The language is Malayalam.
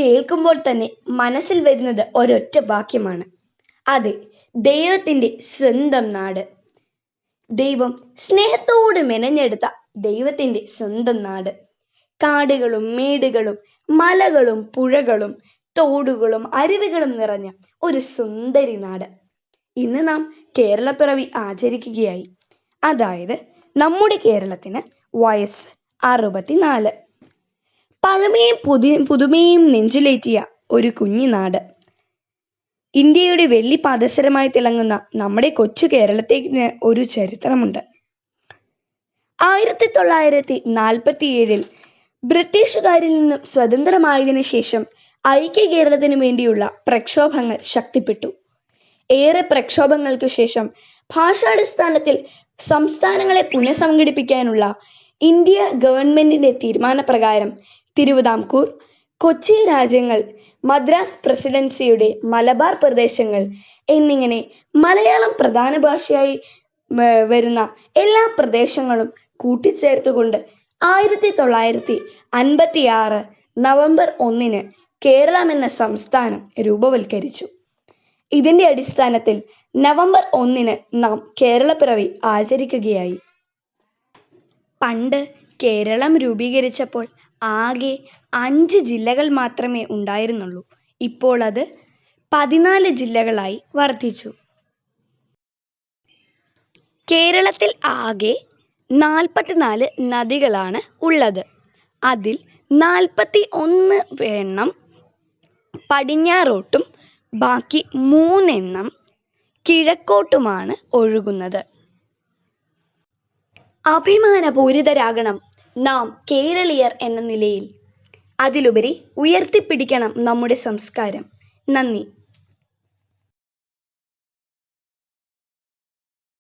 കേൾക്കുമ്പോൾ തന്നെ മനസ്സിൽ വരുന്നത് ഒരൊറ്റ വാക്യമാണ്. അതെ, ദൈവത്തിൻ്റെ സ്വന്തം നാട്. ദൈവം സ്നേഹത്തോട് മെനഞ്ഞെടുത്ത ദൈവത്തിൻ്റെ സ്വന്തം നാട്. കാടുകളും മേടുകളും മലകളും പുഴകളും തോടുകളും അരുവികളും നിറഞ്ഞ ഒരു സുന്ദരി നാട്. ഇന്ന് നാം കേരളപ്പിറവി ആചരിക്കുകയായി. അതായത് നമ്മുടെ കേരളത്തിന് വയസ്സ് 64. പഴമയും പുതുമയും നെഞ്ചിലേറ്റിയ ഒരു കുഞ്ഞിനാട്. ഇന്ത്യയുടെ വെള്ളി പാദസരമായി തിളങ്ങുന്ന നമ്മുടെ കൊച്ചു കേരളത്തിന് ഒരു ചരിത്രമുണ്ട്. 1947 ബ്രിട്ടീഷുകാരിൽ നിന്നും സ്വതന്ത്രമായതിനു ശേഷം ഐക്യ കേരളത്തിന് വേണ്ടിയുള്ള പ്രക്ഷോഭങ്ങൾ ശക്തിപ്പെട്ടു. ഏറെ പ്രക്ഷോഭങ്ങൾക്ക് ശേഷം ഭാഷാടിസ്ഥാനത്തിൽ സംസ്ഥാനങ്ങളെ പുനഃസംഘടിപ്പിക്കാനുള്ള ഇന്ത്യ ഗവൺമെന്റിന്റെ തീരുമാനപ്രകാരം തിരുവിതാംകൂർ, കൊച്ചി രാജ്യങ്ങൾ, മദ്രാസ് പ്രസിഡൻസിയുടെ മലബാർ പ്രദേശങ്ങൾ എന്നിങ്ങനെ മലയാളം പ്രധാന ഭാഷയായി വരുന്ന എല്ലാ പ്രദേശങ്ങളും കൂട്ടിച്ചേർത്തുകൊണ്ട് 1956 നവംബർ 1 കേരളം എന്ന സംസ്ഥാനം രൂപവൽക്കരിച്ചു. ഇതിന്റെ അടിസ്ഥാനത്തിൽ നവംബർ 1 നാം കേരളപ്പിറവി ആചരിക്കുകയായി. പണ്ട് കേരളം രൂപീകരിച്ചപ്പോൾ ആകെ 5 ജില്ലകൾ മാത്രമേ ഉണ്ടായിരുന്നുള്ളൂ. ഇപ്പോൾ അത് 14 ജില്ലകളായി വർദ്ധിച്ചു. കേരളത്തിൽ ആകെ 44 നദികളാണ് ഉള്ളത്. അതിൽ 41 എണ്ണം പടിഞ്ഞാറോട്ടും ബാക്കി 3 എണ്ണം കിഴക്കോട്ടുമാണ് ഒഴുകുന്നത്. അഭിമാനപൂരിതരാകണം നാം കേരളീയർ എന്ന നിലയിൽ. അതിലുപരി ഉയർത്തിപ്പിടിക്കണം നമ്മുടെ സംസ്കാരം. നന്ദി.